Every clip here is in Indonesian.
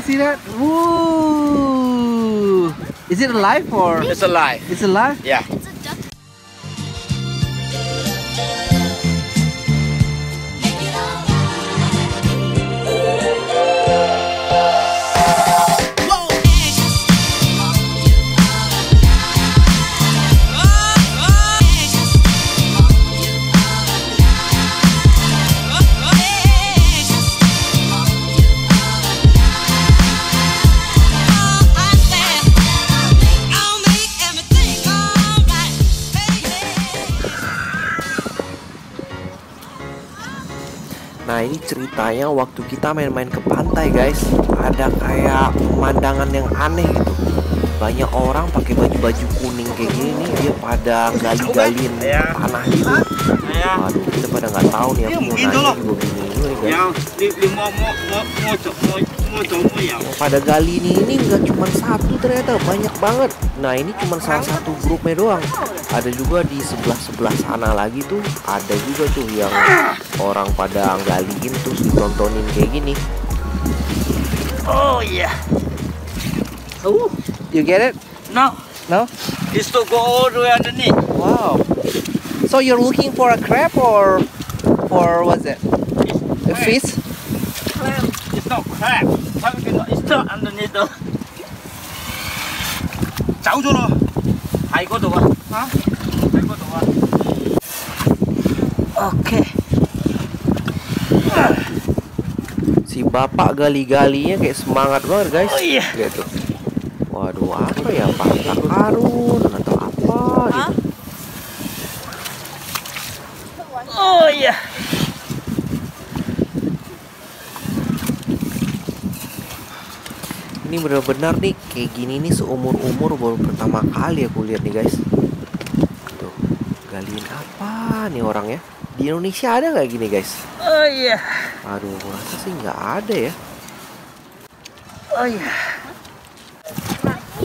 see that? Woo! Is it alive or? It's alive. It's alive? Yeah. It's a duck. Nah, ini ceritanya waktu kita main-main ke pantai, guys. Ada kayak pemandangan yang aneh gitu. Banyak orang pakai baju-baju kuning kayak gini nih, dia pada gali-galin tanah gitu. Waduh, kita pada nggak tahu nih, aku mau nanya juga bingung nih, guys. Pada gali ini nggak cuma satu, ternyata banyak banget. Nah, ini cuma salah satu grupnya doang. Ada juga di sebelah sana lagi tuh, ada juga tuh yang orang pada galiin terus ditontonin kayak gini. Oh yeah. Oh, You get it? no. No? It's to go all the way underneath. Wow. So you're looking for a crab or what's it? A fish? Crab. It's not crab. It's not underneath the. Chạy vô rồi. Hay có đồ à? Hả? Hay có đồ à? Okay. Si bapak gali-galinya kayak semangat banget, guys. Oh iya. Lihat tuh. Waduh, apa ya? Pantak karun atau apa gitu. Oh yeah. Ini benar-benar nih kayak gini nih seumur-umur baru pertama kali aku lihat nih, guys. Tuh, galiin apa nih orangnya? Di Indonesia ada nggak gini, guys? Oh yeah. Aduh, aku rasa sih nggak ada ya. Oh yeah.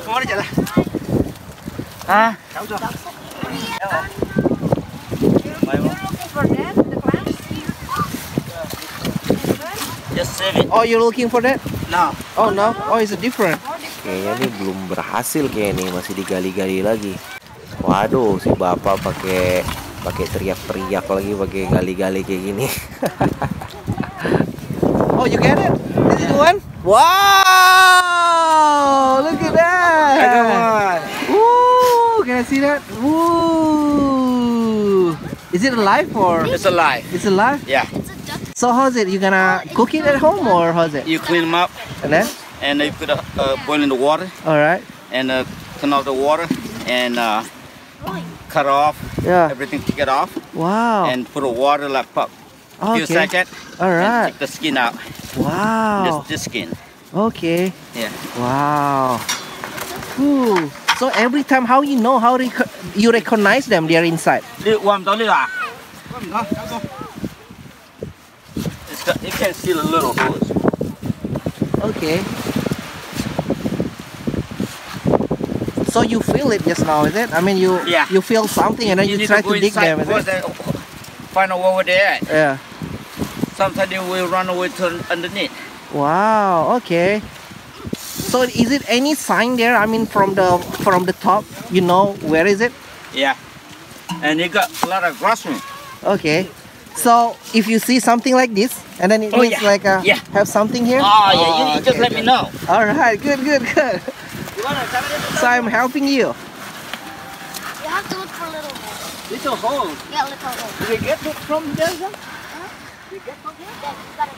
Có đi chạy hả? Cháu chưa? Just save it. Oh, you're looking for that? No. Oh no. Oh, it's different. Kayaknya nih belum berhasil, kayak nih masih digali-gali lagi. Waduh, si bapak pakai teriak-teriak lagi, pakai gali-gali kayak gini. Oh, you get it? This is the one? Wow! Look at that! Come on. Woo! Can I see that? Woo! Is it alive or? It's alive. It's alive? Yeah. It's a duck. So how's it? You gonna cook it at home or how's it? You clean them up And then? and you put boiling the water All right. and turn off the water and cut off Yeah. everything. Take it off Wow. and put the water like pop. Few Okay. seconds. All And right. take the skin out. Wow. Just skin. Okay. Yeah. Wow. Ooh. So every time, how you know how you recognize them? They're inside. You can see the little holes. Okay. So you feel it just now, is it? I mean, you Yeah. you feel something and then you need try go to dig inside them, is first it? and find out where they're at. Yeah. Sometimes they will run away to underneath. Wow. Okay. So is it any sign there? I mean, from the top, you know where is it? Yeah. And they got a lot of grassroots. Okay. So if you see something like this, and then it Oh, means yeah. like Yeah. have something here. Oh yeah, you just okay, let me good. know. All right. Good. So I'm helping you. You have to look for little holes. Little holes. Yeah, little holes. Do they get it from there? Then you gotta.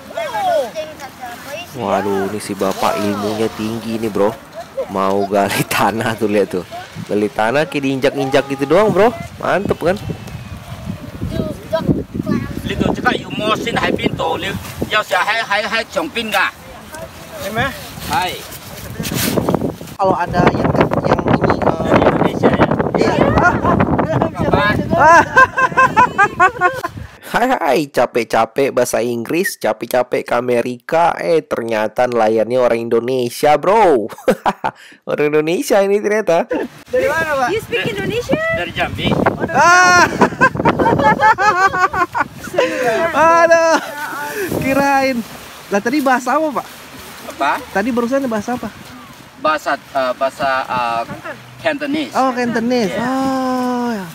Remember those things at the place? Waduh, ini si bapak ilmunya tinggi nih, bro. Mau gali tanah tuh, lihat tuh. Gali tanah kayak diinjak-injak gitu doang, bro. Mantep kan? Do duck clams. 呢度即刻要摸先喺邊度？你有時候喺牆邊㗎，係咩？係 Kalau ada yang ini. dari Indonesia ya. Iya. Kapan? Hai, capek-capek bahasa Inggris, capek-capek ke Amerika. Ternyata nelayannya orang Indonesia, bro. Orang Indonesia ini ternyata. Dari mana, Pak? You speak Indonesian? Dari Jambi. Ah. Aduh. Kirain. Lah tadi bahasa apa, Pak? Apa? Tadi barusan bahasa apa? Bahasa Cantonese. Oh, Cantonese. Iya. Oh, ya.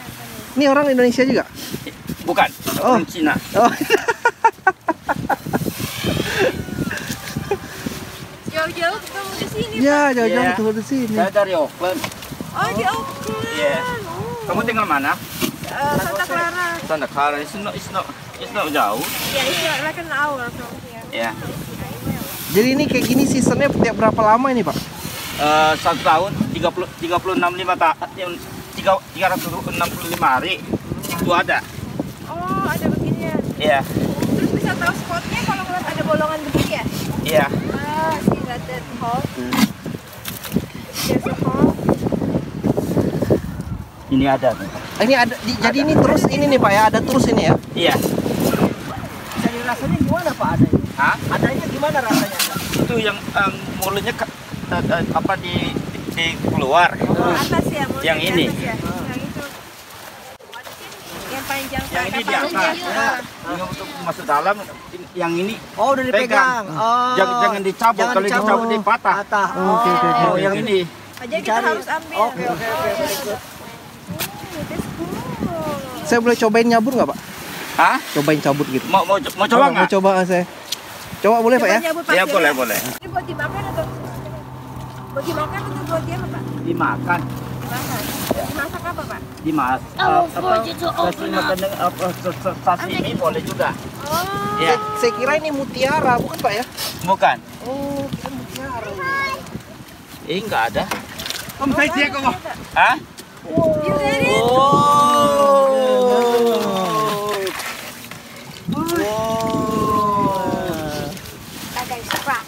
Ini orang Indonesia juga? Bukan, Oh. orang Cina. Oh. Jauh-jauh ketemu di sini. Ya, jauh-jauh Iya. ketemu di sini. Saya dari Auckland. Oh, di Auckland. Iya. Kamu tinggal mana? Santa Clara. Santa Clara. It's not jauh. Yeah, it's like an hour from here. Ya. Jadi ini kayak gini seasonnya tiap berapa lama ini, Pak? 1 tahun 365 hari itu ada. Oh, ada beginian. Iya. Terus bisa tahu spotnya kalau ngeliat ada bolongan begini ya? Iya. Ah, see that hole. There's a hole. Ini ada. Ini ada jadi ini terus ini nih, Pak ya, ada terus ini ya. Iya. Jadi rasanya gimana, Pak, ada ini? Hah? Adanya gimana rasanya? Itu yang mulutnya apa di keluar. Atas ya, mulutnya Yang di ini. atas ya? Yang itu. Yang panjang Yang ini di kapalnya. atas. Yang untuk masuk dalam, yang ini Oh, udah dipegang. Oh. jangan dicabut. Kalau dicabut dia patah. Oke, oke, oke. Oh, yang ini. Aja kita harus ambil. Oke. That's cool. Saya boleh cobain nyabur nggak, Pak? Hah? Cobain cabut gitu. Mau coba Mau nggak? coba saya. Coba boleh, Pak ya? Nyabut Ya pasirnya. boleh. Ini buat dimakan atau buat dimakan atau buat dia apa, Pak? Dimakan. Dimakan. Dimasak apa, Pak? Kasih makan sashimi boleh juga. Oh. Ya. Saya kira ini mutiara, bukan, Pak ya? Bukan. Oh, kira mutiara. Ini nggak ada. Om saya siap kok. Hah? You get it? Ada scrap.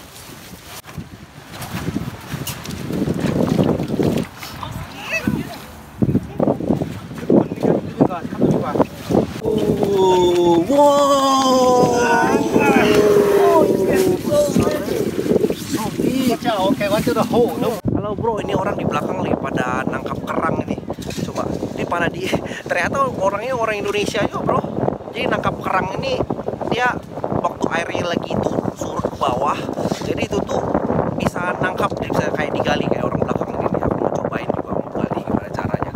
Halo bro, ini orang di belakang lagi pada nangkap kerang ini. Coba, ini pada di ternyata orangnya orang Indonesia juga bro. Jadi nangkap kerang ini dia waktu airnya lagi itu surut ke bawah. Jadi itu tuh bisa nangkap, bisa kayak digali kayak orang belakang ini. Aku mau cobain juga, mau gali gimana caranya.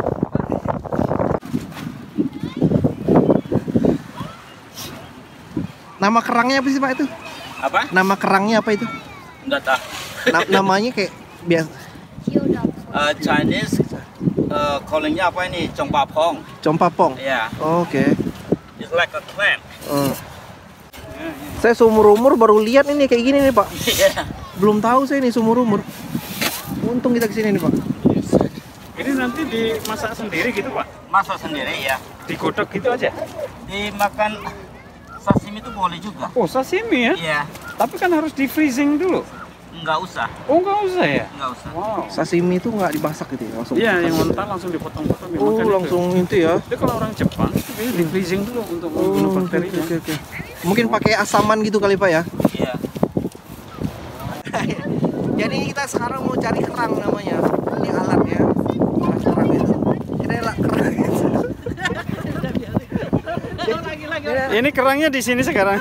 Nama kerangnya apa sih Pak itu? Apa? Nama kerangnya apa itu? Nggak tahu. Namanya kayak biasa. Chinese callingnya apa ini? Chongpapong. Compapong. Ya. Oke. It's like a clam. Saya seumur-umur baru lihat ini kayak gini nih Pak. Iya. Belum tahu saya ini seumur-umur. Untung kita kesini nih Pak. Ini nanti dimasak sendiri gitu Pak? Masak sendiri ya. Digodok gitu aja? Dimakan sashimi itu boleh juga. Oh sashimi ya? Iya. Tapi kan harus di freezing dulu? Nggak usah. Oh nggak usah ya? Nggak usah. Wow. Sashimi itu nggak dimasak gitu ya, langsung. Iya yang dimasak. mentah langsung dipotong-potong Oh, dimakan langsung itu ya. Itu kalau orang Jepang itu di freezing dulu untuk Oh, membunuh oke, bakterinya. oke. Mungkin pakai asaman gitu kali Pak ya. Iya. Jadi kita sekarang mau cari kerang namanya. Ini alatnya. Alat kerang itu. Ini alat kerang itu. Ini kerangnya di sini sekarang.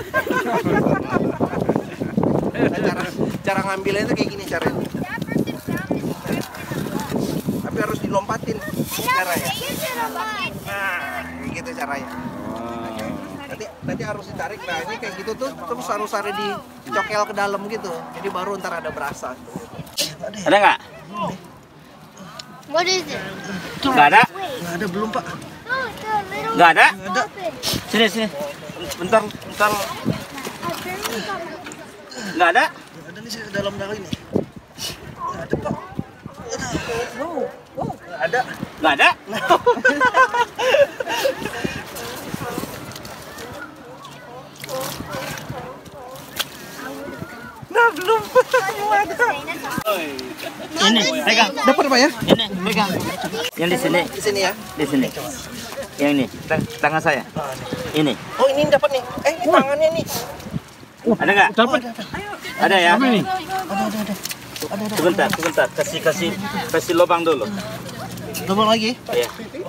Cara ngambilnya itu kayak gini caranya. Tapi harus dilompatin caranya. Nah, kayak gitu caranya. Nanti harus ditarik. Nah, ini kayak gitu tuh terus harus ada dicokel ke dalam gitu. Jadi baru ntar ada berasa. Ada nggak? What is it? Nggak ada. Nggak ada belum Pak. Oh, it's a little Nggak ada. Ada. Sini. Bentar. Nggak ada. Nggak ada nih saya dalam ini. Nggak ada Pak. Wow. Nggak ada. Nggak ada. Nah, belum. Ini pegang. Dapat Pak ya? Ini pegang. Yang di sini. Di sini ya. Di sini. Yang ini. Tangan saya. Ini. Oh, ini dapat nih. Ini tangannya nih. Ada nggak? Dapat. Ada ya? Apa ini? Sebentar. Kasih lubang dulu. Lubang lagi. Ya. Okay,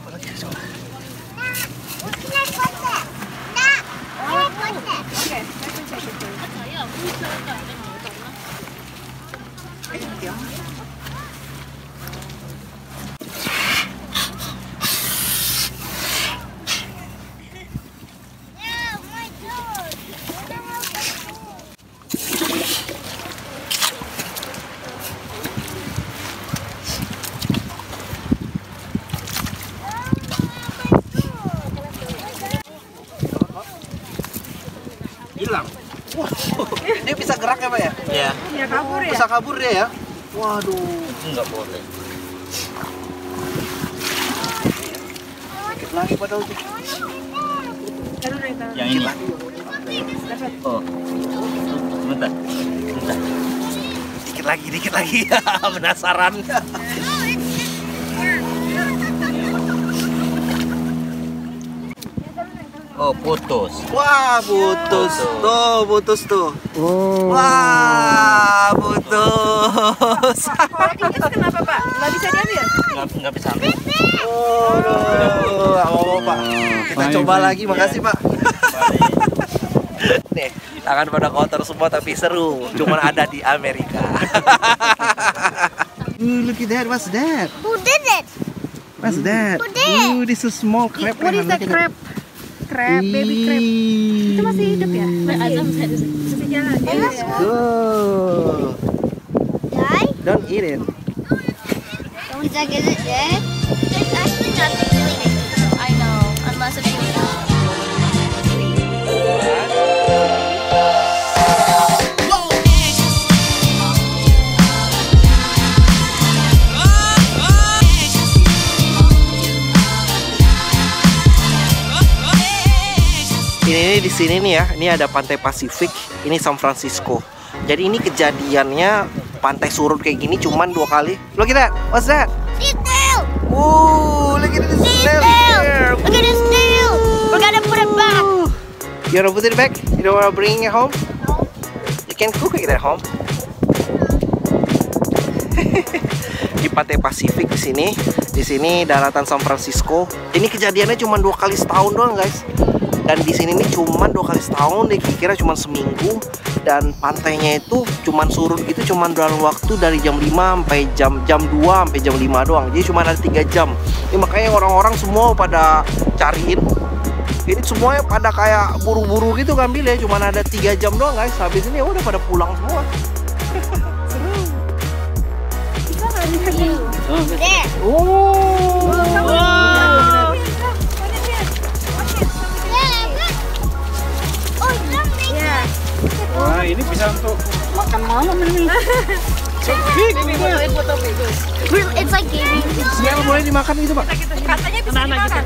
hilang. Dia bisa gerak ya Pak ya? Iya. Ya kabur ya. Bisa kabur dia ya? Waduh. Enggak boleh. Dikit lagi padahal tuh. Yang ini. Oh. Bentar. Dikit lagi. Penasaran. Oh, putus. Wah, putus. Putus tuh. Oh. Wah, putus. Kalau tikus kenapa Pak? Nggak bisa diambil? Nggak bisa ambil. Aduh, apa Pak? Kita coba lagi, makasih Pak. Nih, tangan pada kotor semua tapi seru. Cuman ada di Amerika. Look at that, what's that? Who did it? What's that? Who did? This is small crab. What is that crab? Crab, baby crab. Itu masih hidup ya? Masih jalan. Let's go. Don't eat it. Is it dead? There's actually nothing really. I know, unless it's Ini di sini nih ya, ini ada pantai Pasifik, ini San Francisco. Jadi ini kejadiannya pantai surut kayak gini cuman 2 kali. Look at that, what's that? snail! Look at this snail here. Look at this snail! We're gonna put it back! You wanna put it back? You don't wanna bring it home? You can cook it at home. Di pantai Pasifik di sini daratan San Francisco. Ini kejadiannya cuma 2 kali setahun doang guys. Dan di sini nih cuma 2 kali setahun deh, kira-kira cuma seminggu. Dan pantainya itu cuma surut gitu cuma dalam waktu dari jam 5 sampai jam 2 sampai jam 5 doang. Jadi cuma ada 3 jam. Ini makanya orang-orang semua pada cariin. Ini semuanya pada kayak buru-buru gitu ngambil ya, cuma ada 3 jam doang guys. Habis ini ya udah pada pulang semua. There! Wah, ini bisa untuk makan malam ini. So big ini Mas. It's like gaming. Snail boleh dimakan gitu Pak? Katanya bisa dimakan.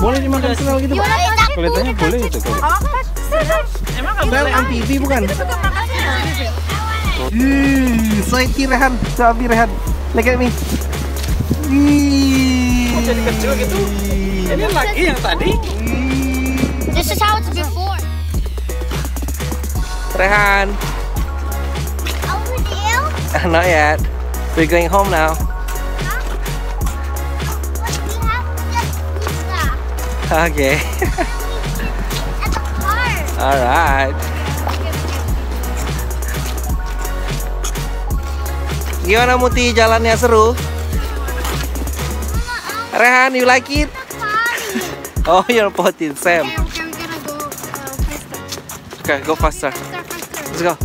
Boleh dimakan snail gitu Pak? Kelihatannya boleh itu kalau. Emang Snail amfibi bukan? Slide here Rehan, coba Rehan. Look at me. Jadi kecil gitu. Ini lagi yang tadi. This is how it's before. Rehan. Over there? Not yet. We're going home now. We have to get pizza Okay. at the car. Alright. Gimana Muti, jalannya seru? Rehan, you like it? Oh, you're potting, Sam. We're gonna go faster. Okay, go faster. Faster. Let's go.